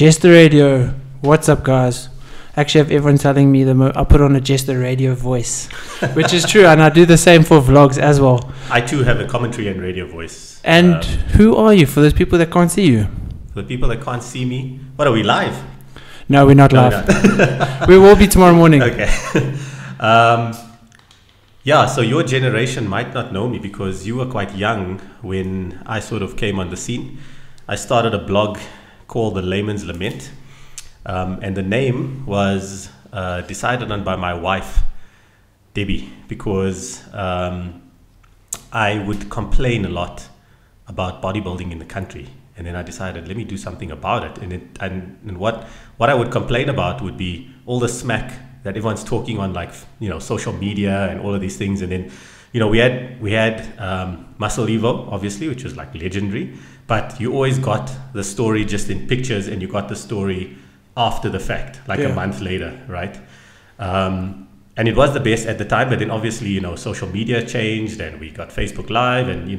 Jester Radio. What's up, guys? Actually, I have everyone telling me I put on a Jester Radio voice, which is true, and I do the same for vlogs as well. I too have a commentary and radio voice. And who are you for those people that can't see you? For the people that can't see me, what are we live? No, we're not live. We will be tomorrow morning. Okay. Yeah, so your generation might not know me because you were quite young when I sort of came on the scene. I started a blog called The Layman's Lament, and the name was decided on by my wife, Debbie, because I would complain a lot about bodybuilding in the country. And then I decided, let me do something about it. And what I would complain about would be all the smack that everyone's talking on, like, social media and all of these things. And then, we had Muscle Evo, obviously, which was like legendary, but you always got the story just in pictures, and you got the story after the fact, like a month later, right? And it was the best at the time, but then obviously, social media changed, and we got Facebook Live, and,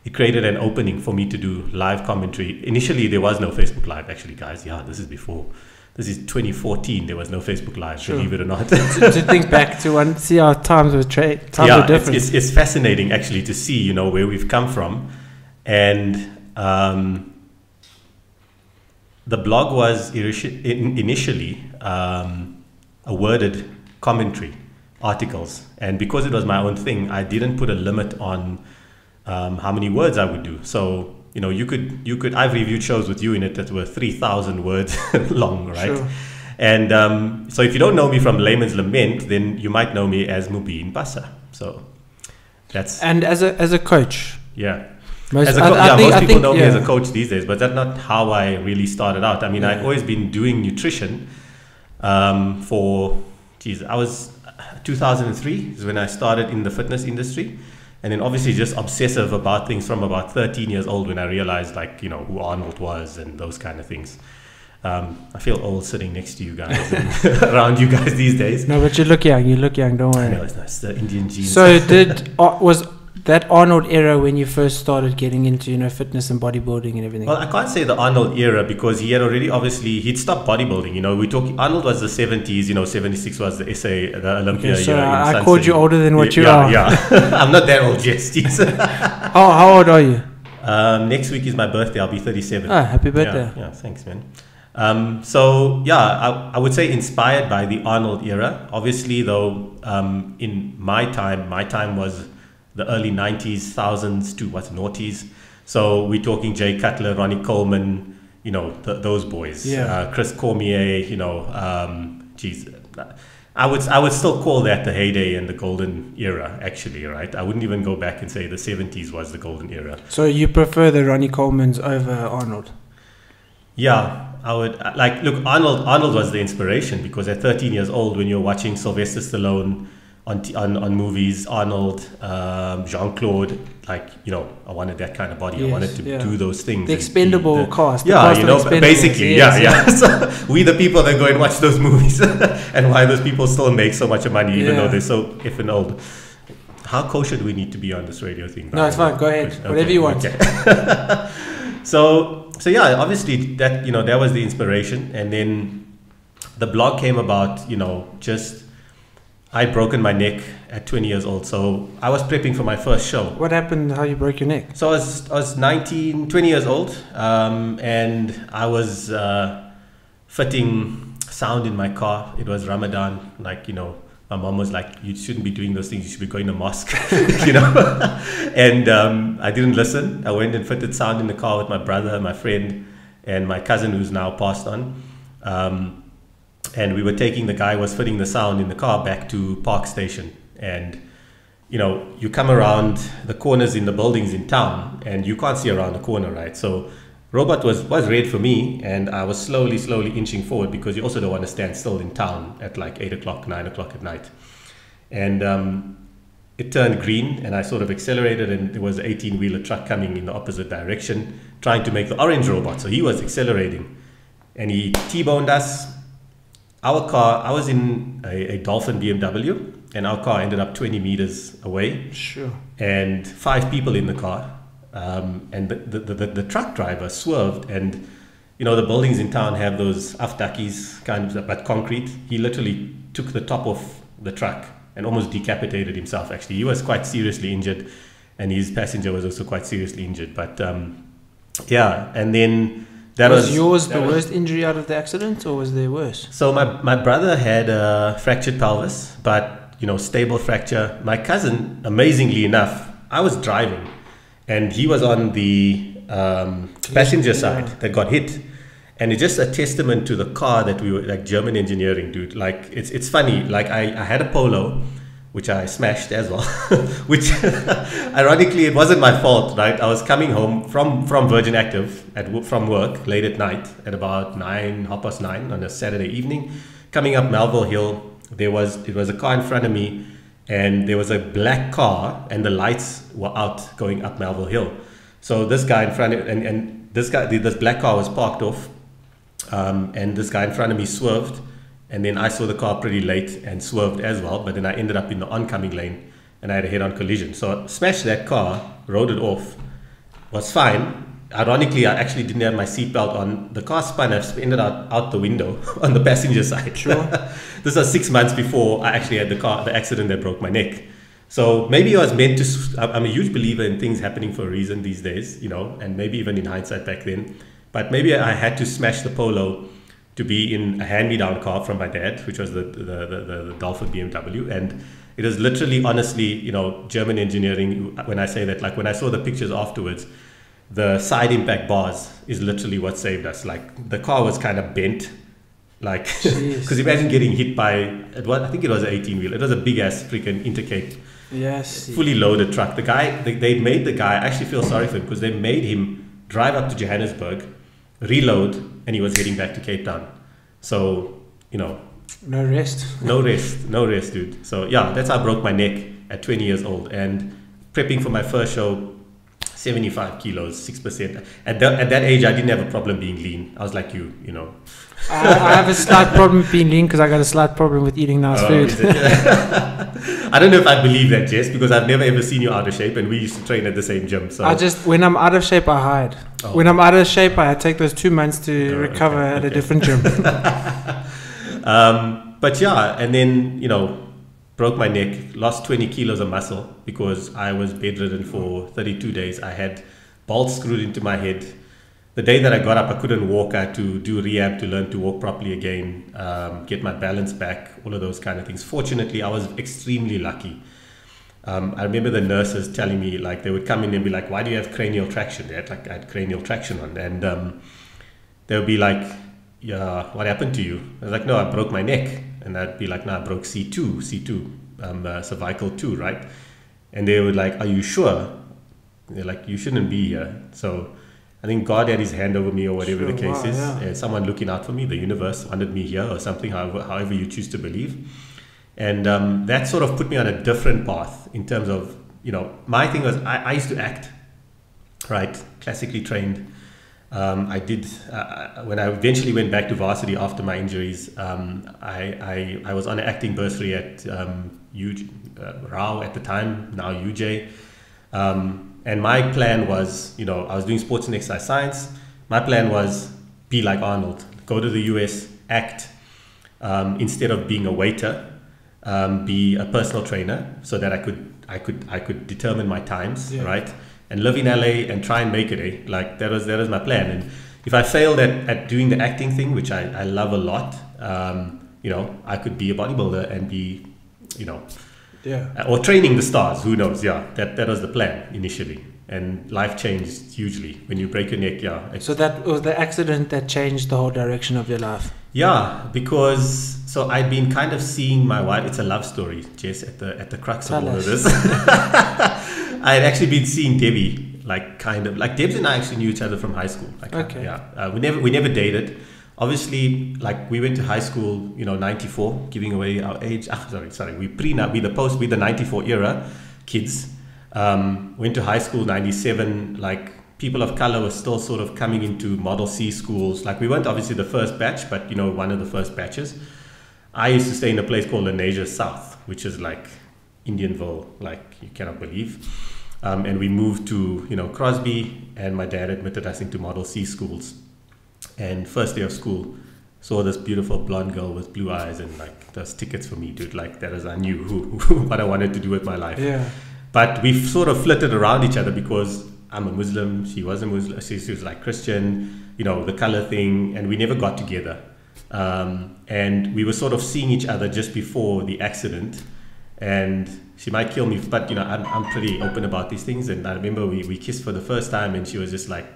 it created an opening for me to do live commentary. Initially, there was no Facebook Live, actually, guys. Yeah, this is 2014. There was no Facebook Live, believe it or not. to think back to and see how times were different. It's fascinating, actually, to see, where we've come from. And the blog was initially a worded commentary articles. And because it was my own thing, I didn't put a limit on how many words I would do. So, you could, I've reviewed shows with you in it that were 3,000 words long, right? Sure. And so if you don't know me from Layman's Lament, then you might know me as MUBEEN BASSA. So that's... And as a coach. Yeah. Most people know me as a coach these days, but that's not how I really started out. I mean, I've always been doing nutrition I was 2003 is when I started in the fitness industry. And then obviously just obsessive about things from about 13 years old when I realized, who Arnold was and those kind of things. I feel old sitting next to you guys and around you guys these days. No, but you look young, don't worry. No, it's the Indian genes. So was that Arnold era when you first started getting into, fitness and bodybuilding and everything? Well, I can't say the Arnold era because he had already, he'd stopped bodybuilding. Arnold was the 70s, 76 was the SA, the Olympia so era. I called you older than what you are. Yeah, I'm not that old yet, Steve. How old are you? Next week is my birthday. I'll be 37. Oh, happy birthday. Yeah, thanks, man. I would say inspired by the Arnold era. Obviously, though, in my time was the early 90s, thousands to noughties. So we're talking Jay Cutler, Ronnie Coleman, those boys. Yeah. Chris Cormier, I would still call that the heyday and the golden era, actually, right? I wouldn't even go back and say the 70s was the golden era. So you prefer the Ronnie Colemans over Arnold? Yeah, I would. Look, Arnold was the inspiration because at 13 years old, when you're watching Sylvester Stallone on movies, Arnold, Jean-Claude, I wanted that kind of body. Yes, I wanted to do those things. The expendable cast. Basically, yeah. So we the people that go and watch those movies and why those people still make so much money even though they're so effing old. How kosher do we need to be on this radio thing? No, it's fine. Go ahead. Okay. Whatever you want. Okay. So yeah, obviously that, that was the inspiration. And then the blog came about, I'd broken my neck at 20 years old, so I was prepping for my first show. What happened? How you broke your neck? So I was 20 years old, and I was fitting sound in my car. It was Ramadan, my mom was like, you shouldn't be doing those things, you should be going to mosque, And I didn't listen. I went and fitted sound in the car with my brother, my friend, and my cousin who's now passed on. And we were taking the guy who was fitting the sound in the car back to Park Station. And, you come around the corners in the buildings in town and you can't see around the corner, right? So robot was red for me, and I was slowly inching forward because you also don't want to stand still in town at 8 o'clock, 9 o'clock at night. And it turned green and I sort of accelerated, and there was an 18-wheeler truck coming in the opposite direction trying to make the orange robot. So he was accelerating and he T-boned us. Our car, I was in a Dolphin BMW, and our car ended up 20 meters away. Sure. And 5 people in the car. And the truck driver swerved and you know, the buildings in town have those aftakis kind of, but concrete. He literally took the top off the truck and almost decapitated himself. Actually, he was quite seriously injured, and his passenger was also quite seriously injured. But yeah, and then that was yours the worst injury out of the accident, or was there worse? So my brother had a fractured pelvis, but you know, stable fracture. My cousin, amazingly enough, I was driving, and he was on the passenger side that got hit. And it's just a testament to the car that we were, like, German engineering, dude. Like, it's funny. Like, I had a Polo, which I smashed as well, which ironically, it wasn't my fault, right? I was coming home from Virgin Active from work late at night at about 9:30 on a Saturday evening, coming up Melville Hill. It was a car in front of me, and there was a black car, and the lights were out going up Melville Hill. So this guy in front of, and this black car was parked off. And this guy in front of me swerved, and then I saw the car pretty late and swerved as well, but then I ended up in the oncoming lane and I had a head-on collision. So I smashed that car, rode it off, was fine. Ironically, I actually didn't have my seatbelt on. The car spun, I ended up out the window on the passenger side. Sure. This was 6 months before I actually had the accident that broke my neck. So maybe I was meant to, I'm a huge believer in things happening for a reason these days, you know, and maybe even in hindsight back then. But maybe I had to smash the Polo to be in a hand-me-down car from my dad, which was the Dolphin BMW. And it is literally, honestly, you know, German engineering. When I say that, like, when I saw the pictures afterwards, the side impact bars is literally what saved us. Like, the car was kind of bent, like, because imagine getting hit by, I think it was an 18-wheel. It was a big-ass freaking Intercape. Yes. Fully loaded truck. The guy, they made the guy, I actually feel sorry for him, because they made him drive up to Johannesburg, reload, and he was heading back to Cape Town. So, you know, no rest, dude. So yeah, that's how I broke my neck at 20 years old, and prepping for my first show, 75 kilos, 6%. At that age, I didn't have a problem being lean. I was like you know. I have a slight problem with being lean because I got a slight problem with eating nice food. I don't know if I believe that, Jess, because I've never ever seen you out of shape, and we used to train at the same gym. So when I'm out of shape, I hide. Oh. When I'm out of shape, I take those 2 months to recover at a different gym. But yeah, and then, you know, broke my neck, lost 20 kilos of muscle because I was bedridden for 32 days. I had bolts screwed into my head. The day that I got up, I couldn't walk. I had to do rehab to learn to walk properly again, get my balance back, all of those kind of things. Fortunately, I was extremely lucky. I remember the nurses telling me, like, they would come in and be like, "Why do you have cranial traction?" I had cranial traction on. And they would be like, "Yeah, what happened to you?" I was like, "No, I broke my neck." And I'd be like, "No, I broke C2, cervical 2, right?" And they would like, "Are you sure?" They're like, "You shouldn't be here." So I think God had his hand over me, or whatever the case is. Yeah. Someone looking out for me, the universe wanted me here, or something, however you choose to believe. And that sort of put me on a different path in terms of, you know, my thing was I used to act, right? Classically trained. I did, when I eventually went back to varsity after my injuries, I was on an acting bursary at Rao at the time, now UJ. And my plan was, you know, I was doing sports and exercise science. My plan was be like Arnold, go to the US, act, instead of being a waiter, be a personal trainer, so that I could determine my times, right? And live in LA and try and make it, Like that was my plan. And if I failed at doing the acting thing, which I love a lot, you know, I could be a bodybuilder and be, you know, or training the stars, who knows? Yeah, that was the plan initially. And life changed hugely when you break your neck. So that was the accident that changed the whole direction of your life. Yeah, because so I'd been kind of seeing my wife. It's a love story, Jess, at the crux of all of this. I had actually been seeing Debbie, like Debs and I actually knew each other from high school. We never dated. Obviously, like, we went to high school, you know, 94, giving away our age. Sorry. We the 94 era kids. Went to high school 97. Like, people of color were still sort of coming into Model C schools. Like, we weren't obviously the first batch, but, you know, one of the first batches. I used to stay in a place called Lenasia South, which is like Indianville, like, you cannot believe. And we moved to, you know, Crosby, and my dad admitted us into Model C schools. And first day of school, saw this beautiful blonde girl with blue eyes, and like those tickets for me, dude. Like that is, I knew what I wanted to do with my life. Yeah. But we sort of flitted around each other because I'm a Muslim, she was a Muslim, she was like Christian, you know, the color thing, and we never got together. And we were sort of seeing each other just before the accident, and she might kill me, but you know, I'm pretty open about these things. And I remember we kissed for the first time, and she was just like,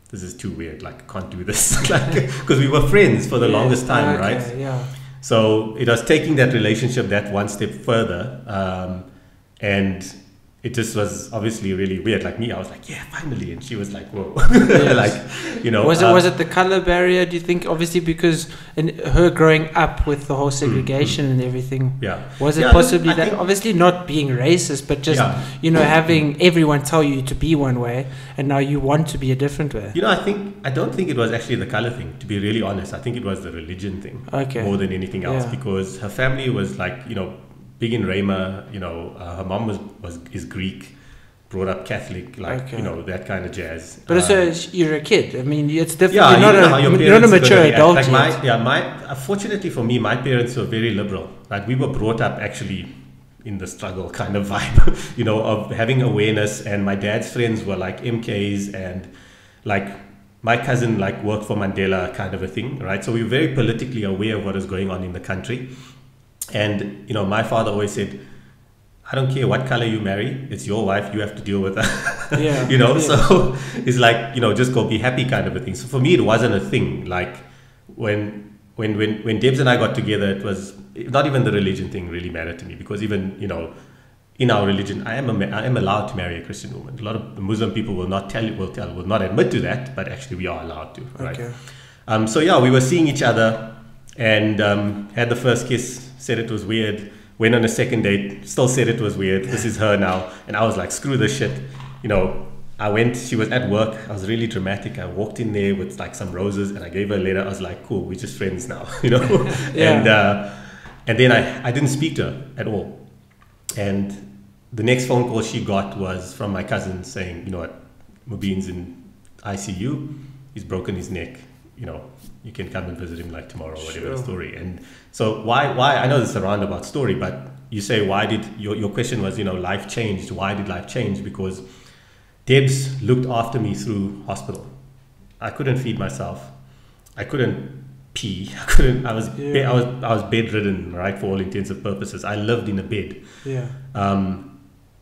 this is too weird, like I can't do this, like, because we were friends for the longest time, okay, right? Yeah. So it was taking that relationship that one step further, and it just was obviously really weird. Like me, I was like, yeah, finally, and she was like, whoa. Yes. Like, you know, was it the color barrier, do you think? Obviously, because in her growing up with the whole segregation and everything, yeah, was it yeah, possibly I that, think, obviously not being racist, but just, yeah, you know, having everyone tell you to be one way, and now you want to be a different way? you know, I don't think it was actually the color thing, to be really honest. I think it was the religion thing, Okay. more than anything else, Yeah. because her family was like, you know, big in Rema, you know, her mom is Greek, brought up Catholic, like, Okay. you know, that kind of jazz. But also, you're a kid. I mean, it's different. Yeah, you're not, you know how your you're not a parents are mature gonna react. adult Like yet. fortunately for me, my parents were very liberal. Like we were brought up actually in the struggle kind of vibe, you know, of having awareness. And my dad's friends were like MKs, and like my cousin like worked for Mandela, kind of a thing, right? So we were very politically aware of what is going on in the country. And, you know, my father always said, I don't care what color you marry, it's your wife, you have to deal with her. Yeah. You know, Yeah. so it's like, you know, just go be happy kind of a thing. So for me, it wasn't a thing. Like when Debs and I got together, it was not even the religion thing really mattered to me, because even, you know, in our religion, I am allowed to marry a Christian woman. A lot of Muslim people will not admit to that, but actually we are allowed to, right? Okay. So yeah, we were seeing each other, and had the first kiss, said it was weird. Went on a second date, still said it was weird. This is her now. And I was like, screw this shit. You know, she was at work. I was really dramatic. I walked in there with like some roses, and I gave her a letter. I was like, cool, we're just friends now, you know? Yeah. And then I didn't speak to her at all. And the next phone call she got was from my cousin saying, you know what, Mubeen's in ICU. He's broken his neck. You know, you can come and visit him like tomorrow, or whatever the story. And so why, I know this is a roundabout story, but you say, why did, your question was, you know, life changed. Why did life change? Because Debs looked after me through hospital. I couldn't feed myself. I couldn't pee. I was bedridden, right? For all intents and purposes. I lived in a bed. Yeah.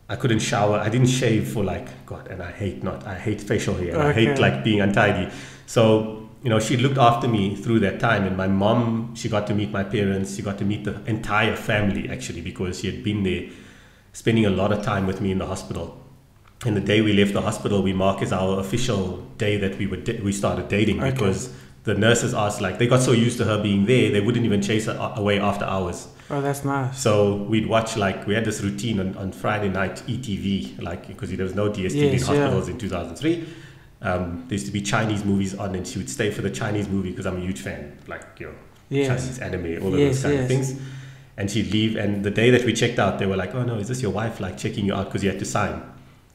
I couldn't shower. I didn't shave for like, God, and I hate facial hair. And I hate like being untidy. So, you know, she looked after me through that time. And my mom, she got to meet my parents. She got to meet the entire family, actually, because she had been there, spending a lot of time with me in the hospital. And the day we left the hospital, we mark as our official day that we started dating, because the nurses asked, like, they got so used to her being there, they wouldn't even chase her away after hours. Oh, that's nice. So we'd watch, like, we had this routine on Friday night, ETV, like, because there was no DSTV in hospitals in 2003. There used to be Chinese movies on, and she would stay for the Chinese movie, because I'm a huge fan, like, you know, Chinese anime, all of those kind of things. And she'd leave, and the day that we checked out, they were like, oh no, is this your wife, like, checking you out, because you had to sign.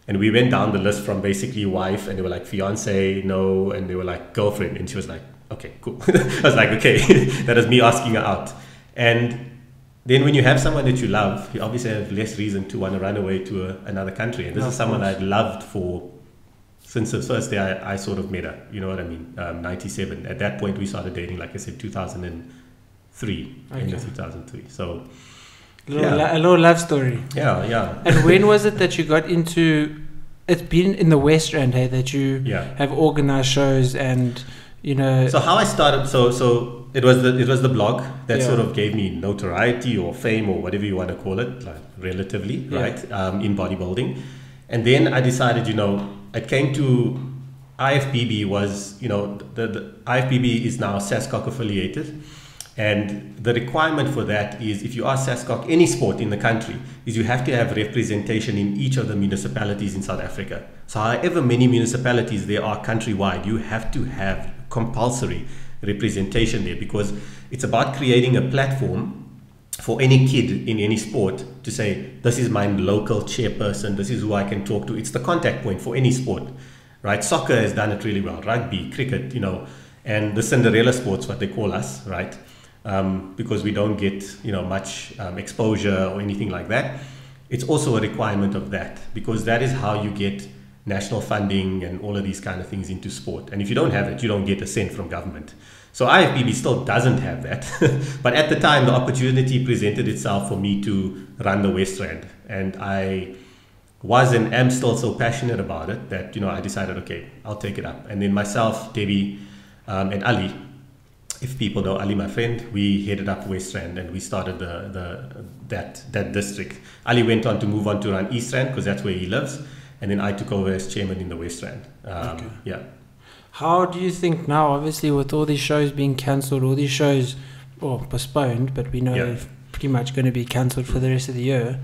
And we went down the list from basically wife, and they were like, fiance, no, and they were like, girlfriend. And she was like, okay, cool. I was like, okay, that is me asking her out. And then when you have someone that you love, you obviously have less reason to want to run away to another country. And this is someone I'd loved since the first day I sort of met her. You know what I mean? 97. At that point, we started dating, like I said, 2003, end of 2003. So a little love story. Yeah. And when was it that you got into? It's been in the West Rand, hey, that you have organized shows, and you know. So how I started. So it was the blog that sort of gave me notoriety or fame or whatever you want to call it, like relatively, right? In bodybuilding, and then I decided, you know, it came to IFBB was, you know, the IFBB is now SASCOC affiliated. And the requirement for that is, if you are SASCOC, any sport in the country, is you have to have representation in each of the municipalities in South Africa. So however many municipalities there are countrywide, you have to have compulsory representation there, because it's about creating a platform for any kid in any sport to say, this is my local chairperson, this is who I can talk to. It's the contact point for any sport, right? Soccer has done it really well, rugby, cricket, you know. and the Cinderella sports, what they call us, right? Because we don't get, much exposure or anything like that. It's also a requirement of that, because that is how you get national funding and all of these kind of things into sport. And if you don't have it, you don't get a cent from government. So IFBB still doesn't have that. But at the time, the opportunity presented itself for me to run the West Rand. And I was and am still so passionate about it that, I decided, okay, I'll take it up. And then myself, Debbie, and Ali, if people know Ali, my friend, we headed up West Rand and we started that district. Ali went on to move on to run East Rand because that's where he lives. And then I took over as chairman in the West Rand. Okay. Yeah. How do you think now, obviously with all these shows being cancelled, all these shows, or postponed, but we know they're pretty much going to be cancelled for the rest of the year,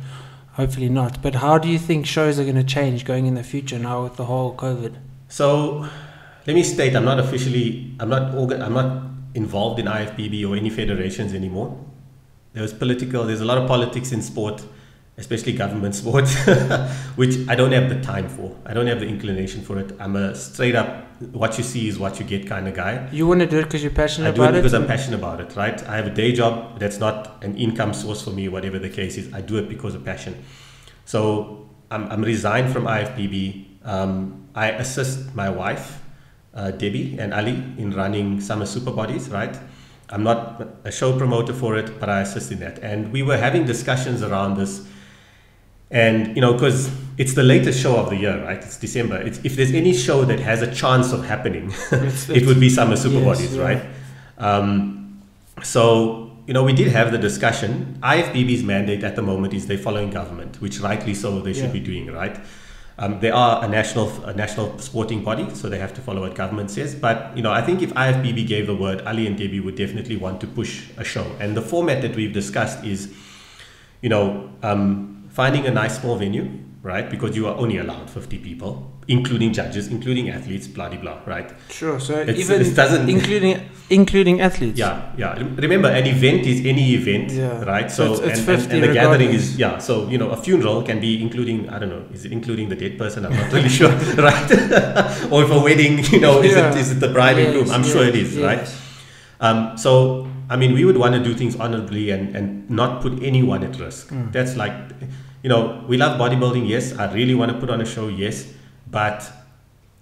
hopefully not. But how do you think shows are going to change going in the future now with the whole COVID? So let me state, I'm not involved in IFBB or any federations anymore. There's a lot of politics in sport, especially government sport, which I don't have the time for. I don't have the inclination for it. I'm a straight up, what you see is what you get kind of guy. You want to do it because you're passionate about it? I do it because I'm passionate about it, right? I have a day job that's not an income source for me, whatever the case is. I do it because of passion. So I'm resigned from IFBB. I assist my wife, Debbie and Ali, in running Summer Super Bodies, right? I'm not a show promoter for it, but I assist in that. And we were having discussions around this. And, because it's the latest show of the year, right? It's December. If there's any show that has a chance of happening, it would be Summer Super Bodies, right? So, we did have the discussion. IFBB's mandate at the moment is they're following government, which rightly so they should be doing, right? They are a national sporting body, so they have to follow what government says. But, I think if IFBB gave the word, Ali and Debbie would definitely want to push a show. And the format that we've discussed is, finding a nice small venue, right? Because you are only allowed 50 people, including judges, including athletes, blah, blah, blah, right? Sure. So it doesn't including athletes. Yeah. Remember, an event is any event, right? So it's 50 and the gathering is So a funeral can be including, I don't know, is it including the dead person? I'm not really sure, right? Or if a wedding, is it the bride and groom? I'm sure it is, right? So we would want to do things honorably and not put anyone at risk. That's like, we love bodybuilding, yes. I really want to put on a show, yes. But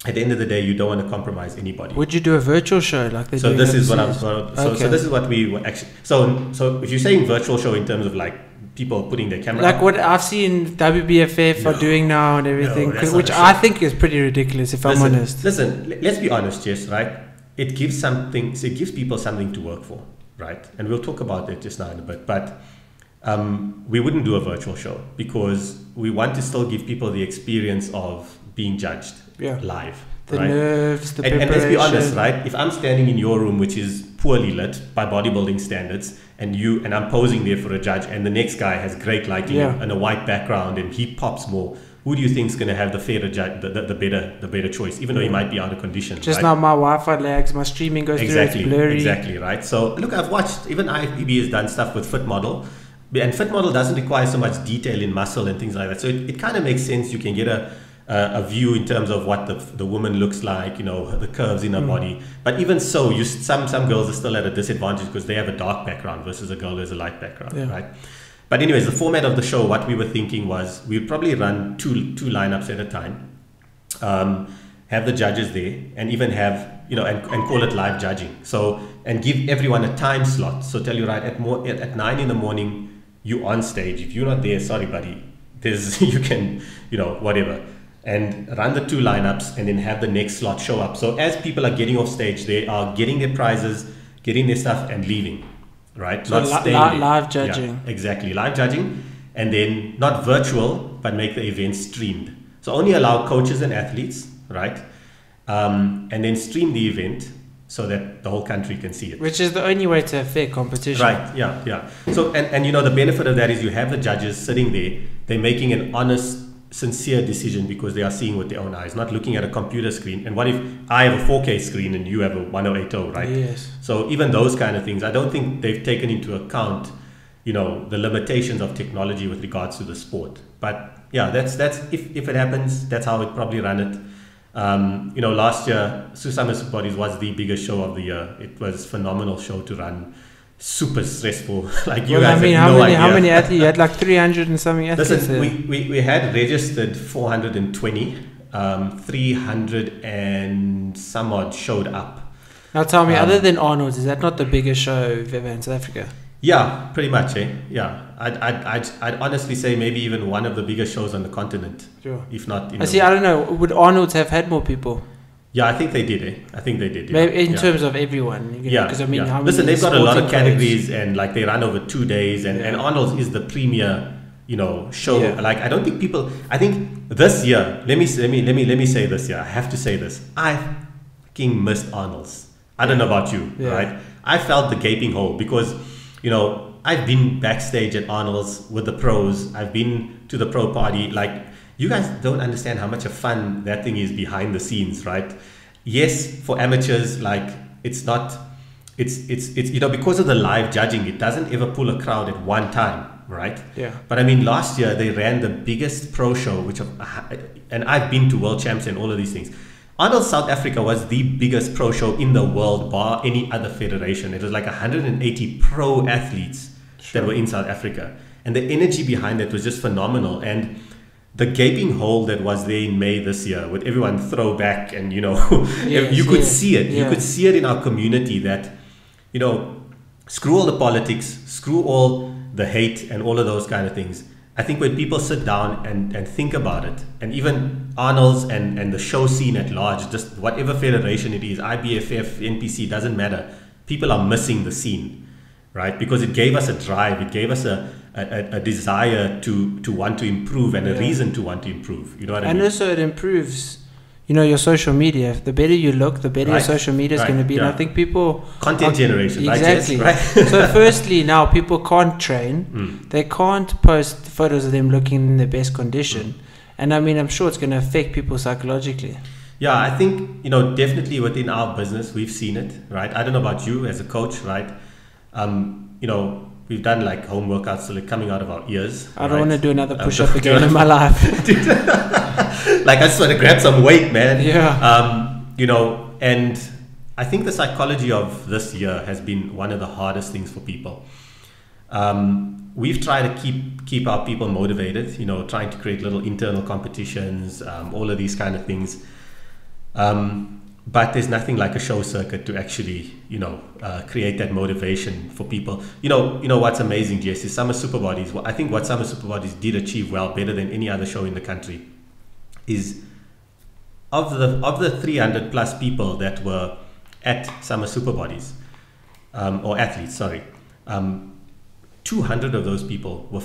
at the end of the day, you don't want to compromise anybody. Would you do a virtual show like they do? So this is what I'm. So this is what we were actually. So if you're saying virtual show in terms of like people putting their camera, like what I've seen WBFF are doing now and everything, which I think is pretty ridiculous. If I'm honest. Listen, let's be honest, Jess. Right? It gives people something to work for, right? And we'll talk about that just now in a bit, but. We wouldn't do a virtual show because we want to still give people the experience of being judged live. The nerves, the preparation. And let's be honest, right? If I'm standing in your room, which is poorly lit by bodybuilding standards, and I'm posing there for a judge, and the next guy has great lighting and a white background, and he pops more, who do you think is going to have the fairer judge, the better choice, even though he might be out of condition? Just now, my Wi-Fi lags, my streaming goes through, it's blurry. Exactly, right? So look, I've watched, even IFBB has done stuff with Fit Model. And Fit Model doesn't require so much detail in muscle and things like that. So it kind of makes sense. You can get a view in terms of what the woman looks like, the curves in her body. But even so, some girls are still at a disadvantage because they have a dark background versus a girl who has a light background, right? But anyways, the format of the show, what we were thinking was we'd probably run two lineups at a time, have the judges there, and even have, and call it live judging. So, and give everyone a time slot. So tell you, right, at 9 in the morning, you on stage. If you're not there, sorry, buddy, you can, whatever. And run the two lineups and then have the next slot show up. So as people are getting off stage, they are getting their prizes, getting their stuff and leaving, right? So not live judging. Yeah, exactly, live judging. And then not virtual, but make the event streamed. So only allow coaches and athletes, right? And then stream the event so that the whole country can see it. Which is the only way to have fair competition. Right, yeah. So, and the benefit of that is you have the judges sitting there, they're making an honest, sincere decision because they are seeing with their own eyes, not looking at a computer screen. And what if I have a 4K screen and you have a 1080, right? Yes. So even those kind of things, I don't think they've taken into account, the limitations of technology with regards to the sport. But yeah, that's if it happens, that's how it probably run it. Last year, Summer Super Bodies was the biggest show of the year. It was a phenomenal show to run. Super stressful. Like you guys have no idea. How many athletes? You had like 300 and something athletes. Listen, we had registered 420. 300 and some odd showed up. Now tell me, other than Arnold's, is that not the biggest show we've ever in South Africa? Yeah, pretty much, eh? Yeah, I'd honestly say maybe even one of the biggest shows on the continent. Sure. If not, I don't know. Would Arnold's have had more people? Yeah, I think they did, eh? I think they did. Yeah. Maybe in terms of everyone. Because how many? Listen, they've got a lot of categories and like they run over 2 days, and Arnold's is the premier, show. Yeah. Like I don't think people. I think this year. Let me say this year. I have to say this. I fucking missed Arnold's. I don't know about you, right? I felt the gaping hole because, I've been backstage at Arnold's with the pros. I've been to the pro party. Like, you guys don't understand how much of fun that thing is behind the scenes, right? Yes, for amateurs, like it's not, it's because of the live judging, it doesn't ever pull a crowd at one time, right? Yeah. But I mean, last year they ran the biggest pro show, and I've been to World Champs and all of these things. Arnold South Africa was the biggest pro show in the world, bar any other federation. It was like 180 pro athletes that were in South Africa. And the energy behind it was just phenomenal. And the gaping hole that was there in May this year, with everyone throw back and, you could see it. Yeah. You could see it in our community that, screw all the politics, screw all the hate and all of those kind of things. I think when people sit down and think about it, and even Arnold's and the show scene at large, just whatever federation it is, IBFF, NPC, doesn't matter. People are missing the scene, right? Because it gave us a drive, it gave us a desire to want to improve and a reason to want to improve. You know what I mean? And also it improves, your social media. The better you look, the better your social media is going to be. And I think people... Content generation. Exactly. Right? So firstly, now people can't train. They can't post photos of them looking in their best condition. And I mean, I'm sure it's going to affect people psychologically. Yeah, I think, definitely within our business, we've seen it, right? I don't know about you as a coach, right? We've done like home workouts till coming out of our ears. I don't want to do another push-up again in my life. Like I just want to grab some weight, man. Yeah. And I think the psychology of this year has been one of the hardest things for people. We've tried to keep our people motivated, trying to create little internal competitions, all of these kind of things. But there's nothing like a show circuit to actually, create that motivation for people. What's amazing, Jess, is Summer Super Bodies. I think what Summer Super Bodies did achieve well, better than any other show in the country, is of the 300 plus people that were at Summer Super Bodies, or athletes, sorry, 200 of those people were